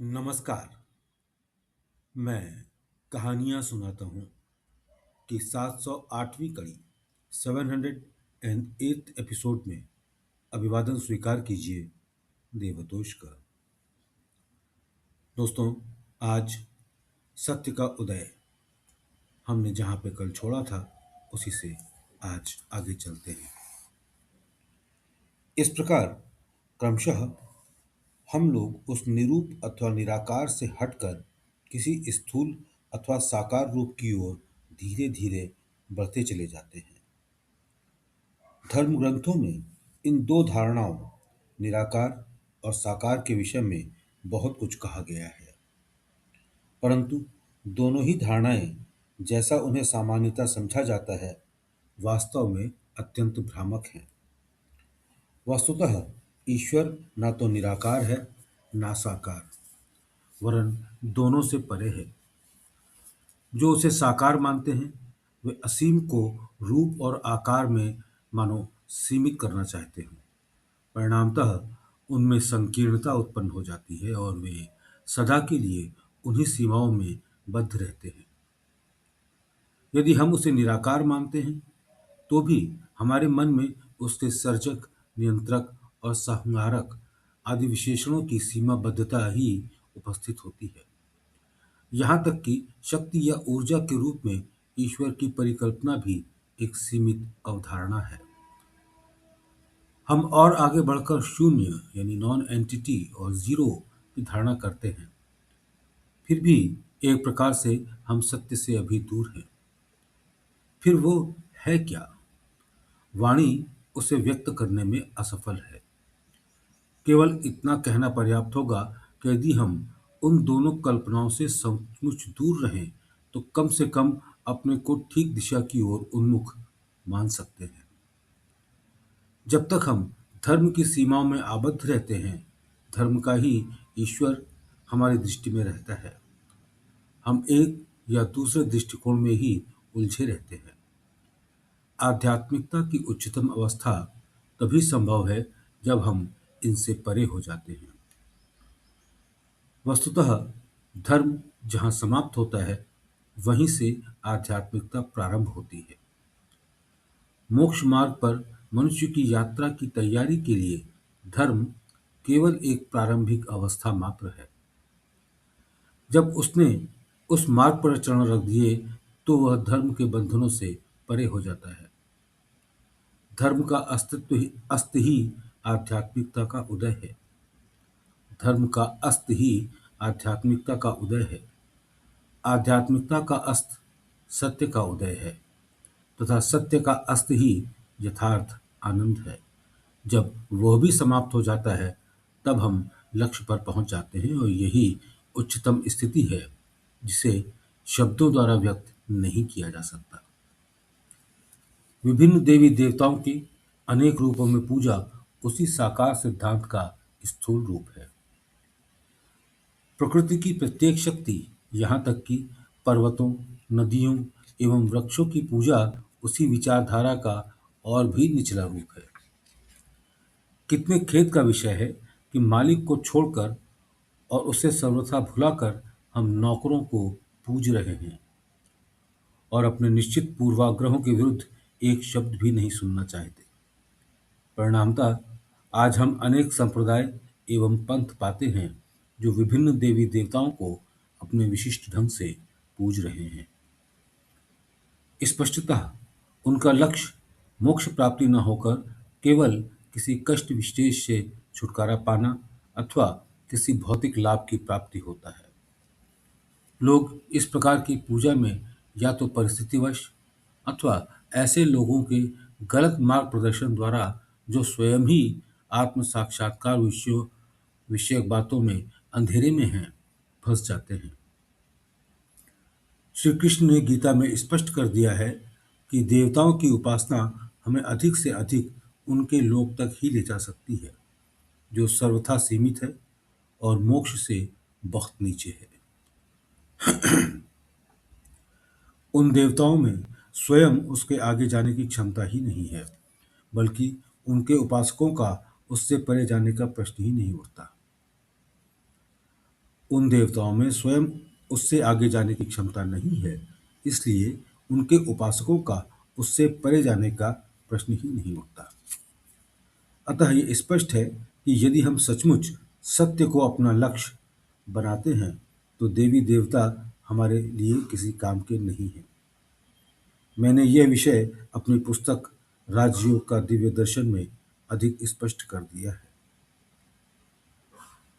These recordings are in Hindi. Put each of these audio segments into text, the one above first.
नमस्कार। मैं कहानियाँ सुनाता हूँ कि 708वीं कड़ी 708th एपिसोड में अभिवादन स्वीकार कीजिए देवतोष का। दोस्तों, आज सत्य का उदय। हमने जहाँ पे कल छोड़ा था उसी से आज आगे चलते हैं। इस प्रकार क्रमशः हम लोग उस निरूप अथवा निराकार से हटकर किसी स्थूल अथवा साकार रूप की ओर धीरे धीरे बढ़ते चले जाते हैं। धर्म ग्रंथों में इन दो धारणाओं निराकार और साकार के विषय में बहुत कुछ कहा गया है, परंतु दोनों ही धारणाएं जैसा उन्हें सामान्यतः समझा जाता है वास्तव में अत्यंत भ्रामक हैं। वस्तुतः ईश्वर ना तो निराकार है ना साकार, वरन दोनों से परे है। जो उसे साकार मानते हैं वे असीम को रूप और आकार में मानो सीमित करना चाहते हैं। परिणामतः उनमें संकीर्णता उत्पन्न हो जाती है और वे सदा के लिए उन्हीं सीमाओं में बद्ध रहते हैं। यदि हम उसे निराकार मानते हैं तो भी हमारे मन में उसके सर्जक, नियंत्रक और संहारक आदि विशेषणों की सीमाबद्धता ही उपस्थित होती है। यहाँ तक कि शक्ति या ऊर्जा के रूप में ईश्वर की परिकल्पना भी एक सीमित अवधारणा है। हम और आगे बढ़कर शून्य यानी नॉन एंटिटी और जीरो की धारणा करते हैं। फिर भी एक प्रकार से हम सत्य से अभी दूर हैं। फिर वो है क्या? वाणी उसे व्यक्त करने में असफल है। केवल इतना कहना पर्याप्त होगा कि यदि हम उन दोनों कल्पनाओं से सचमुच दूर रहें तो कम से कम अपने को ठीक दिशा की ओर उन्मुख मान सकते हैं। जब तक हम धर्म की सीमाओं में आबद्ध रहते हैं, धर्म का ही ईश्वर हमारी दृष्टि में रहता है। हम एक या दूसरे दृष्टिकोण में ही उलझे रहते हैं। आध्यात्मिकता की उच्चतम अवस्था तभी संभव है जब हम इनसे परे हो जाते हैं। वस्तुतः धर्म जहाँ समाप्त होता है वहीं से आध्यात्मिकता प्रारंभ होती है। मोक्ष मार्ग पर मनुष्य की यात्रा की तैयारी के लिए धर्म केवल एक प्रारंभिक अवस्था मात्र है। जब उसने उस मार्ग पर चरण रख दिए तो वह धर्म के बंधनों से परे हो जाता है। धर्म का अस्त ही आध्यात्मिकता का उदय है। धर्म का अस्त ही आध्यात्मिकता का उदय है। आध्यात्मिकता का अस्त सत्य का उदय है तथा सत्य का अस्त ही यथार्थ आनंद है। जब वह भी समाप्त हो जाता है तब हम लक्ष्य पर पहुंच जाते हैं और यही उच्चतम स्थिति है जिसे शब्दों द्वारा व्यक्त नहीं किया जा सकता। विभिन्न देवी देवताओं की अनेक रूपों में पूजा उसी साकार सिद्धांत का स्थूल रूप है। प्रकृति की प्रत्येक शक्ति, यहाँ तक कि पर्वतों, नदियों एवं वृक्षों की पूजा उसी विचारधारा का और भी निचला रूप है। कितने खेद का विषय है कि मालिक को छोड़कर और उसे सर्वथा भुलाकर हम नौकरों को पूज रहे हैं और अपने निश्चित पूर्वाग्रहों के विरुद्ध एक शब्द भी नहीं सुनना चाहते। परिणामतः आज हम अनेक संप्रदाय एवं पंथ पाते हैं जो विभिन्न देवी देवताओं को अपने विशिष्ट ढंग से पूज रहे हैं। स्पष्टतः उनका लक्ष्य मोक्ष प्राप्ति न होकर केवल किसी कष्ट विशेष से छुटकारा पाना अथवा किसी भौतिक लाभ की प्राप्ति होता है। लोग इस प्रकार की पूजा में या तो परिस्थितिवश अथवा ऐसे लोगों के गलत मार्ग प्रदर्शन द्वारा जो स्वयं ही आत्म साक्षात्कार विषयक बातों में अंधेरे में हैं, फंस जाते हैं। श्री कृष्ण ने गीता में स्पष्ट कर दिया है कि देवताओं की उपासना हमें अधिक से अधिक उनके लोक तक ही ले जा सकती है जो सर्वथा सीमित है और मोक्ष से बहुत नीचे है। उन देवताओं में स्वयं उसके आगे जाने की क्षमता ही नहीं है, बल्कि उनके उपासकों का उससे परे जाने का प्रश्न ही नहीं उठता। उन देवताओं में स्वयं उससे आगे जाने की क्षमता नहीं है, इसलिए उनके उपासकों का उससे परे जाने का प्रश्न ही नहीं उठता। अतः ये स्पष्ट है कि यदि हम सचमुच सत्य को अपना लक्ष्य बनाते हैं, तो देवी देवता हमारे लिए किसी काम के नहीं हैं। मैंने यह विषय अपनी पुस्तक राजयोग का दिव्य दर्शन में अधिक स्पष्ट कर दिया है।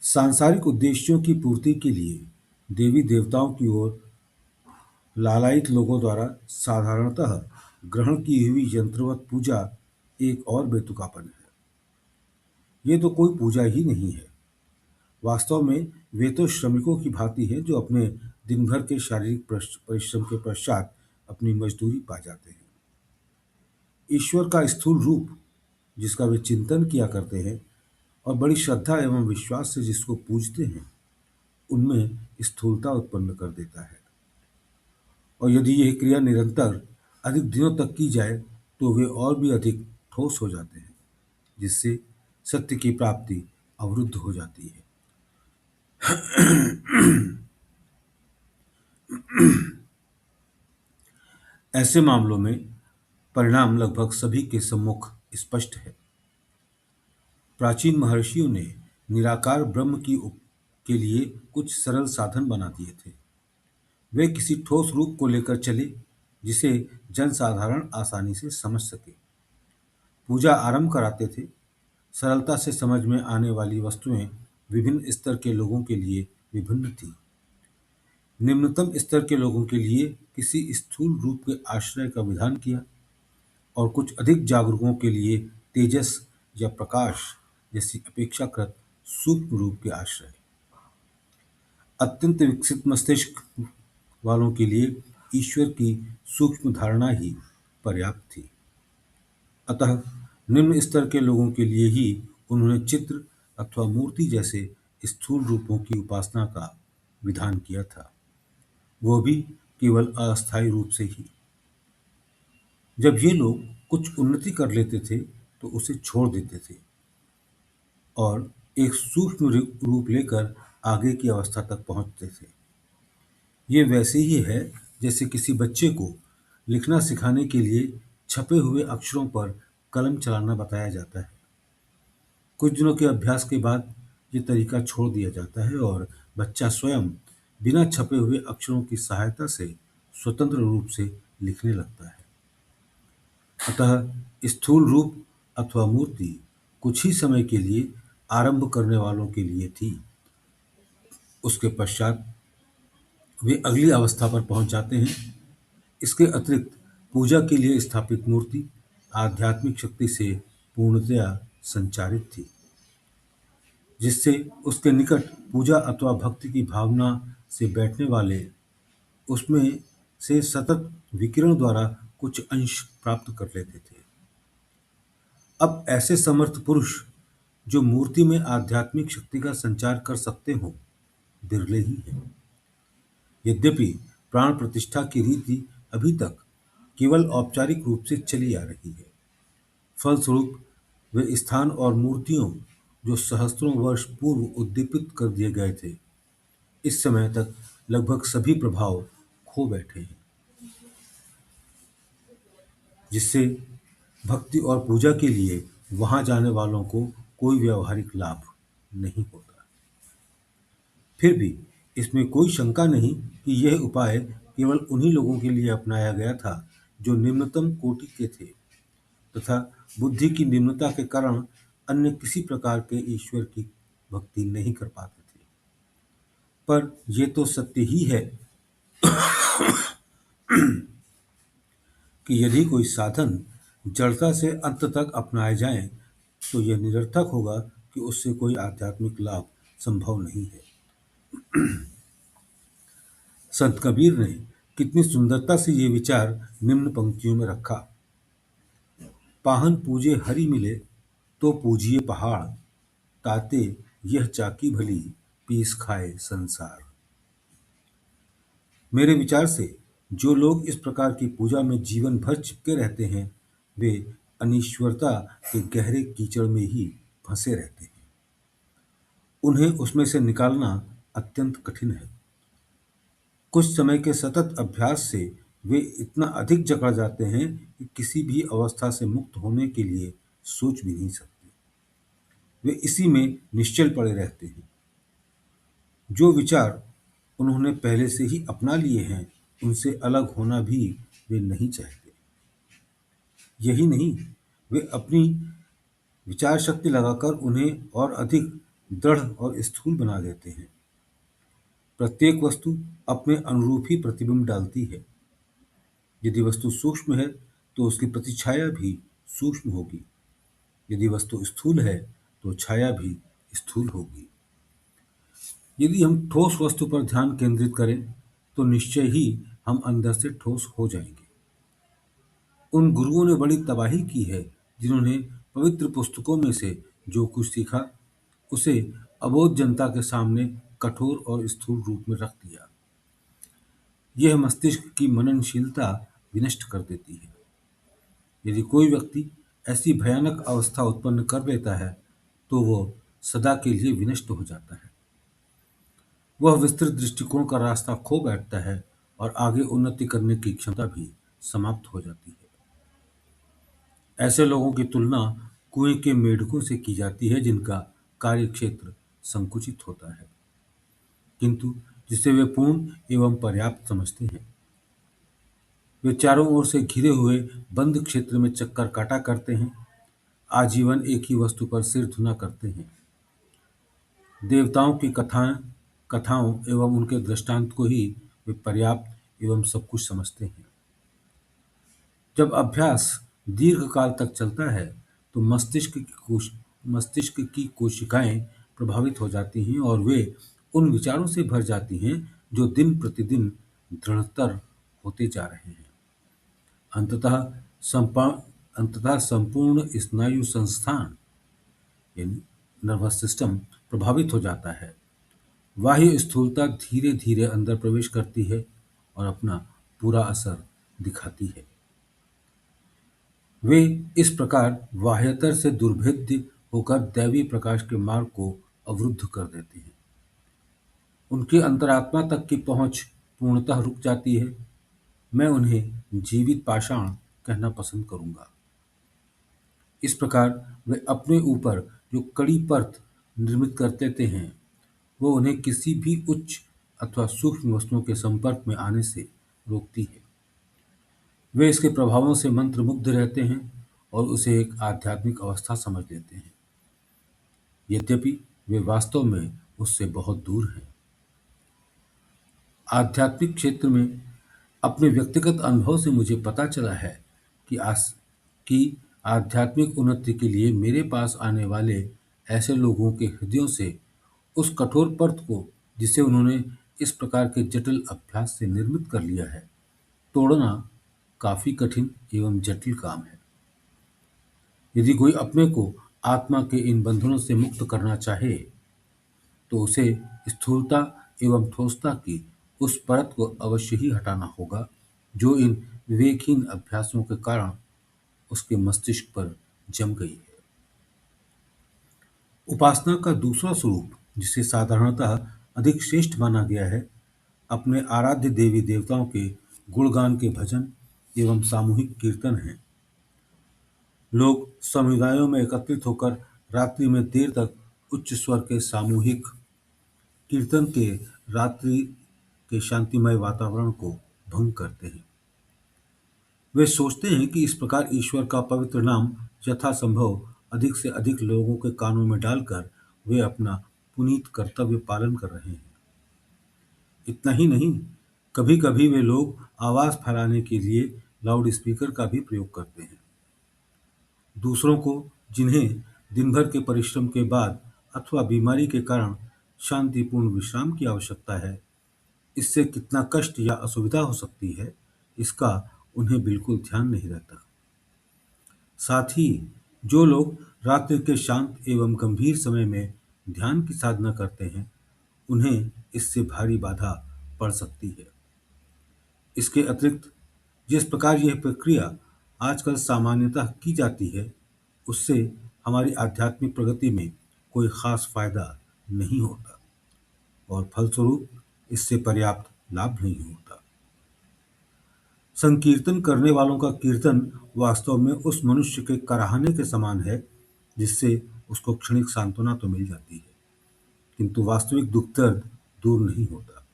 सांसारिक उद्देश्यों की पूर्ति के लिए देवी देवताओं की ओर लालायित लोगों द्वारा साधारणतः ग्रहण की हुई यंत्रवत पूजा एक और बेतुकापन है। ये तो कोई पूजा ही नहीं है। वास्तव में वे तो श्रमिकों की भांति हैं जो अपने दिन भर के शारीरिक परिश्रम के पश्चात अपनी मजदूरी पा जाते हैं। ईश्वर का स्थूल रूप जिसका वे चिंतन किया करते हैं और बड़ी श्रद्धा एवं विश्वास से जिसको पूजते हैं, उनमें स्थूलता उत्पन्न कर देता है। और यदि यह क्रिया निरंतर अधिक दिनों तक की जाए तो वे और भी अधिक ठोस हो जाते हैं, जिससे सत्य की प्राप्ति अवरुद्ध हो जाती है। ऐसे मामलों में परिणाम लगभग सभी के सम्मुख स्पष्ट है। प्राचीन महर्षियों ने निराकार ब्रह्म के लिए कुछ सरल साधन बना दिए थे। वे किसी ठोस रूप को लेकर चले जिसे जनसाधारण आसानी से समझ सके। पूजा आरंभ कराते थे। सरलता से समझ में आने वाली वस्तुएं विभिन्न स्तर के लोगों के लिए विभिन्न थीं। निम्नतम स्तर के लोगों के लिए किसी स्थूल रूप के आश्रय का विधान किया और कुछ अधिक जागरूकों के लिए तेजस या प्रकाश जैसी अपेक्षाकृत सूक्ष्म रूप के आश्रय। अत्यंत विकसित मस्तिष्क वालों के लिए ईश्वर की सूक्ष्म धारणा ही पर्याप्त थी। अतः निम्न स्तर के लोगों के लिए ही उन्होंने चित्र अथवा मूर्ति जैसे स्थूल रूपों की उपासना का विधान किया था, वो भी केवल अस्थायी रूप से ही। जब ये लोग कुछ उन्नति कर लेते थे तो उसे छोड़ देते थे और एक सूक्ष्म रूप लेकर आगे की अवस्था तक पहुंचते थे। ये वैसे ही है जैसे किसी बच्चे को लिखना सिखाने के लिए छपे हुए अक्षरों पर कलम चलाना बताया जाता है। कुछ दिनों के अभ्यास के बाद ये तरीका छोड़ दिया जाता है और बच्चा स्वयं बिना छपे हुए अक्षरों की सहायता से स्वतंत्र रूप से लिखने लगता है। अतः स्थूल रूप अथवा मूर्ति कुछ ही समय के लिए आरंभ करने वालों के लिए थी। उसके पश्चात वे अगली अवस्था पर पहुंच जाते हैं। इसके अतिरिक्त पूजा के लिए स्थापित मूर्ति आध्यात्मिक शक्ति से पूर्णतया संचारित थी, जिससे उसके निकट पूजा अथवा भक्ति की भावना से बैठने वाले उसमें से सतत विकिरण द्वारा कुछ अंश प्राप्त कर लेते थे। अब ऐसे समर्थ पुरुष जो मूर्ति में आध्यात्मिक शक्ति का संचार कर सकते हों, बिरले ही हैं। यद्यपि प्राण प्रतिष्ठा की रीति अभी तक केवल औपचारिक रूप से चली आ रही है। फलस्वरूप वे स्थान और मूर्तियों जो सहस्त्रों वर्ष पूर्व उद्दीपित कर दिए गए थे, इस समय तक लगभग सभी प्रभाव खो बैठे हैं, जिससे भक्ति और पूजा के लिए वहां जाने वालों को कोई व्यावहारिक लाभ नहीं होता। फिर भी इसमें कोई शंका नहीं कि यह उपाय केवल उन्हीं लोगों के लिए अपनाया गया था जो निम्नतम कोटि के थे तथा बुद्धि की निम्नता के कारण अन्य किसी प्रकार के ईश्वर की भक्ति नहीं कर पाते थे। पर यह तो सत्य ही है कि यदि कोई साधन जड़ता से अंत तक अपनाए जाए तो यह निरर्थक होगा कि उससे कोई आध्यात्मिक लाभ संभव नहीं है। संत कबीर ने कितनी सुंदरता से ये विचार निम्न पंक्तियों में रखा। पाहन पूजे हरि मिले तो पूजिए पहाड़, ताते यह चाकी भली पीस खाए संसार। मेरे विचार से जो लोग इस प्रकार की पूजा में जीवन भर चिपके रहते हैं, वे अनीश्वरता के गहरे कीचड़ में ही फंसे रहते हैं। उन्हें उसमें से निकालना अत्यंत कठिन है। कुछ समय के सतत अभ्यास से वे इतना अधिक जकड़ जाते हैं कि किसी भी अवस्था से मुक्त होने के लिए सोच भी नहीं सकते। वे इसी में निश्चल पड़े रहते हैं। जो विचार उन्होंने पहले से ही अपना लिए हैं, उनसे अलग होना भी वे नहीं चाहते। यही नहीं, वे अपनी विचार शक्ति लगाकर उन्हें और अधिक दृढ़ और स्थूल बना देते हैं। प्रत्येक वस्तु अपने अनुरूप ही प्रतिबिंब डालती है। यदि वस्तु सूक्ष्म है तो उसकी प्रतिछाया भी सूक्ष्म होगी। यदि वस्तु स्थूल है तो छाया भी स्थूल होगी। यदि हम ठोस वस्तु पर ध्यान केंद्रित करें तो निश्चय ही हम अंदर से ठोस हो जाएंगे। उन गुरुओं ने बड़ी तबाही की है जिन्होंने पवित्र पुस्तकों में से जो कुछ सीखा उसे अबोध जनता के सामने कठोर और स्थूल रूप में रख दिया। यह मस्तिष्क की मननशीलता विनष्ट कर देती है। यदि कोई व्यक्ति ऐसी भयानक अवस्था उत्पन्न कर लेता है तो वह सदा के लिए विनष्ट हो जाता है। वह विस्तृत दृष्टिकोण का रास्ता खो बैठता है और आगे उन्नति करने की क्षमता भी समाप्त हो जाती है। ऐसे लोगों की तुलना कुएं के मेढकों से की जाती है जिनका कार्यक्षेत्र संकुचित होता है, किंतु जिसे वे पूर्ण एवं पर्याप्त समझते हैं। वे चारों ओर से घिरे हुए बंद क्षेत्र में चक्कर काटा करते हैं, आजीवन एक ही वस्तु पर सिर धुना करते हैं। देवताओं की कथाओं एवं उनके दृष्टांत को ही वे पर्याप्त एवं सब कुछ समझते हैं। जब अभ्यास दीर्घ काल तक चलता है तो मस्तिष्क की कोशिकाएं प्रभावित हो जाती हैं और वे उन विचारों से भर जाती हैं जो दिन प्रतिदिन दृढ़तर होते जा रहे हैं। अंततः अंततः संपूर्ण स्नायु संस्थान यानी नर्वस सिस्टम प्रभावित हो जाता है। बाह्य स्थूलता धीरे धीरे अंदर प्रवेश करती है और अपना पूरा असर दिखाती है। वे इस प्रकार बाह्यतर से दुर्भेद्य होकर दैवीय प्रकाश के मार्ग को अवरुद्ध कर देते हैं। उनकी अंतरात्मा तक की पहुंच पूर्णतः रुक जाती है। मैं उन्हें जीवित पाषाण कहना पसंद करूंगा। इस प्रकार वे अपने ऊपर जो कड़ी परत निर्मित कर लेते हैं, वो उन्हें किसी भी उच्च अथवा सूक्ष्म वस्तुओं के संपर्क में आने से रोकती है। वे इसके प्रभावों से मंत्रमुग्ध रहते हैं और उसे एक आध्यात्मिक अवस्था समझ लेते हैं, यद्यपि वे वास्तव में उससे बहुत दूर हैं। आध्यात्मिक क्षेत्र में अपने व्यक्तिगत अनुभव से मुझे पता चला है कि कि आध्यात्मिक उन्नति के लिए मेरे पास आने वाले ऐसे लोगों के हृदयों से उस कठोर परत को, जिसे उन्होंने इस प्रकार के जटिल अभ्यास से निर्मित कर लिया है, तोड़ना काफी कठिन एवं जटिल काम है। यदि कोई अपने को आत्मा के इन बंधनों से मुक्त करना चाहे तो उसे स्थूलता एवं ठोसता की उस परत को अवश्य ही हटाना होगा जो इन विवेकहीन अभ्यासों के कारण उसके मस्तिष्क पर जम गई है। उपासना का दूसरा स्वरूप, जिसे साधारणतः अधिक श्रेष्ठ माना गया है, अपने आराध्य देवी देवताओं के गुणगान के भजन एवं सामूहिक कीर्तन है। लोग समुदायों में एकत्रित होकर रात्रि में देर तक उच्च स्वर के सामूहिक कीर्तन के रात्रि के शांतिमय वातावरण को भंग करते हैं। वे सोचते हैं कि इस प्रकार ईश्वर का पवित्र नाम यथासंभव अधिक से अधिक लोगों के कानों में डालकर वे अपना पुनीत कर्तव्य पालन कर रहे हैं। इतना ही नहीं, कभी-कभी वे लोग आवाज फैलाने के लिए लाउड स्पीकर का भी प्रयोग करते हैं। दूसरों को, जिन्हें दिन भर के परिश्रम के बाद अथवा बीमारी के कारण शांतिपूर्ण विश्राम की आवश्यकता है, इससे कितना कष्ट या असुविधा हो सकती है, इसका उन्हें बिल्कुल ध्यान नहीं रहता। साथ ही जो लोग रात्रि के शांत एवं गंभीर समय में ध्यान की साधना करते हैं, उन्हें इससे भारी बाधा पड़ सकती है। इसके अतिरिक्त जिस प्रकार यह प्रक्रिया आजकल सामान्यतः की जाती है, उससे हमारी आध्यात्मिक प्रगति में कोई खास फायदा नहीं होता। और फलस्वरूप इससे पर्याप्त लाभ नहीं होता। संकीर्तन करने वालों का कीर्तन वास्तव में उस मनुष्य के कराहने के समान है जिससे उसको क्षणिक सांत्वना तो मिल जाती है, किंतु वास्तविक दुख दर्द दूर नहीं होता।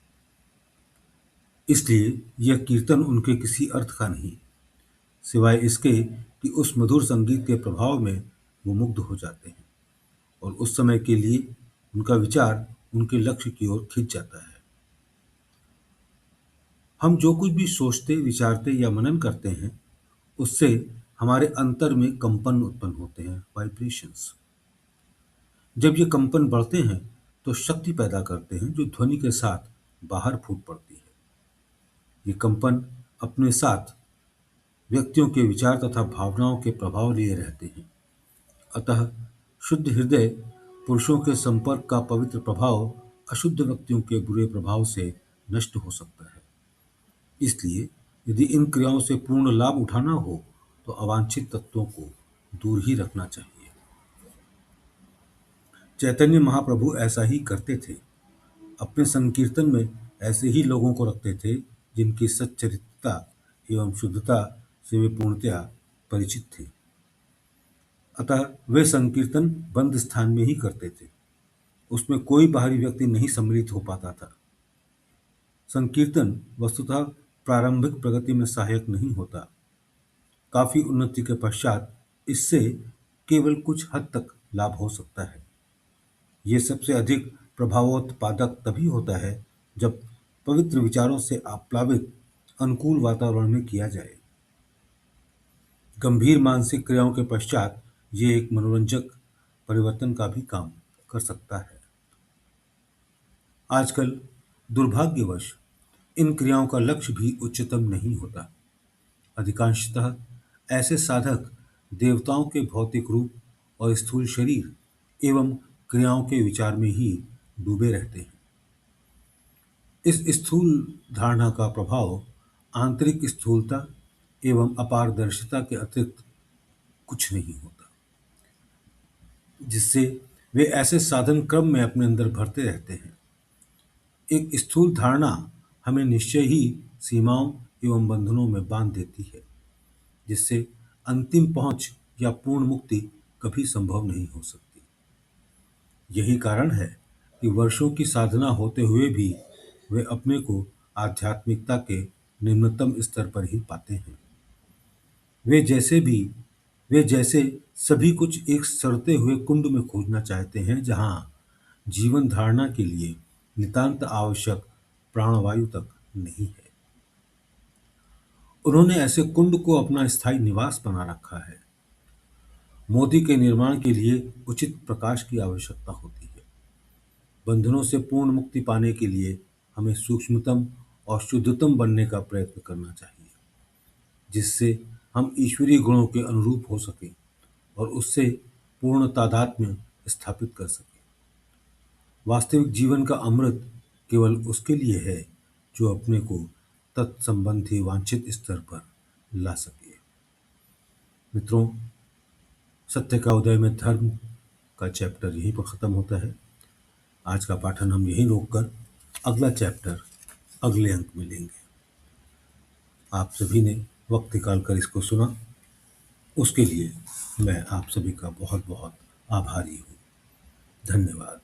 इसलिए यह कीर्तन उनके किसी अर्थ का नहीं, सिवाय इसके कि उस मधुर संगीत के प्रभाव में वो मुग्ध हो जाते हैं और उस समय के लिए उनका विचार उनके लक्ष्य की ओर खिंच जाता है। हम जो कुछ भी सोचते, विचारते या मनन करते हैं, उससे हमारे अंतर में कंपन उत्पन्न होते हैं, वाइब्रेशंस। जब ये कंपन बढ़ते हैं तो शक्ति पैदा करते हैं जो ध्वनि के साथ बाहर फूट पड़ती है। ये कंपन अपने साथ व्यक्तियों के विचार तथा भावनाओं के प्रभाव लिए रहते हैं। अतः शुद्ध हृदय पुरुषों के संपर्क का पवित्र प्रभाव अशुद्ध व्यक्तियों के बुरे प्रभाव से नष्ट हो सकता है। इसलिए यदि इन क्रियाओं से पूर्ण लाभ उठाना हो तो अवांछित तत्वों को दूर ही रखना चाहिए। चैतन्य महाप्रभु ऐसा ही करते थे। अपने संकीर्तन में ऐसे ही लोगों को रखते थे जिनकी सच्चरित्रता एवं शुद्धता से वे पूर्णतया परिचित थे। अतः वे संकीर्तन बंद स्थान में ही करते थे। उसमें कोई बाहरी व्यक्ति नहीं सम्मिलित हो पाता था। संकीर्तन वस्तुतः प्रारंभिक प्रगति में सहायक नहीं होता। काफी उन्नति के पश्चात इससे केवल कुछ हद तक लाभ हो सकता है। ये सबसे अधिक प्रभावोत्पादक तभी होता है जब पवित्र विचारों से आप्लावित अनुकूल वातावरण में किया जाए। गंभीर मानसिक क्रियाओं के पश्चात ये एक मनोरंजक परिवर्तन का भी काम कर सकता है। आजकल दुर्भाग्यवश इन क्रियाओं का लक्ष्य भी उच्चतम नहीं होता। अधिकांशतः ऐसे साधक देवताओं के भौतिक रूप और स्थूल शरीर एवं क्रियाओं के विचार में ही डूबे रहते हैं। इस स्थूल धारणा का प्रभाव आंतरिक स्थूलता एवं अपारदर्शिता के अतिरिक्त कुछ नहीं होता, जिससे वे ऐसे साधन क्रम में अपने अंदर भरते रहते हैं। एक स्थूल धारणा हमें निश्चय ही सीमाओं एवं बंधनों में बांध देती है, जिससे अंतिम पहुंच या पूर्ण मुक्ति कभी संभव नहीं हो सकती। यही कारण है कि वर्षों की साधना होते हुए भी वे अपने को आध्यात्मिकता के निम्नतम स्तर पर ही पाते हैं। वे जैसे सभी कुछ एक सड़ते हुए कुंड में खोजना चाहते हैं जहां जीवन धारणा के लिए नितांत आवश्यक प्राणवायु तक नहीं है। उन्होंने ऐसे कुंड को अपना स्थायी निवास बना रखा है। मोती के निर्माण के लिए उचित प्रकाश की आवश्यकता होती है। बंधनों से पूर्ण मुक्ति पाने के लिए हमें सूक्ष्मतम और शुद्धतम बनने का प्रयत्न करना चाहिए, जिससे हम ईश्वरीय गुणों के अनुरूप हो सकें और उससे पूर्ण तादात्म्य स्थापित कर सकें। वास्तविक जीवन का अमृत केवल उसके लिए है जो अपने को तत्संबंधी वांछित स्तर पर ला सके। मित्रों, सत्य का उदय में धर्म का चैप्टर यहीं पर खत्म होता है। आज का पाठन हम यहीं रोककर अगला चैप्टर अगले अंक में लेंगे। आप सभी ने वक्त निकाल कर इसको सुना, उसके लिए मैं आप सभी का बहुत बहुत आभारी हूँ। धन्यवाद।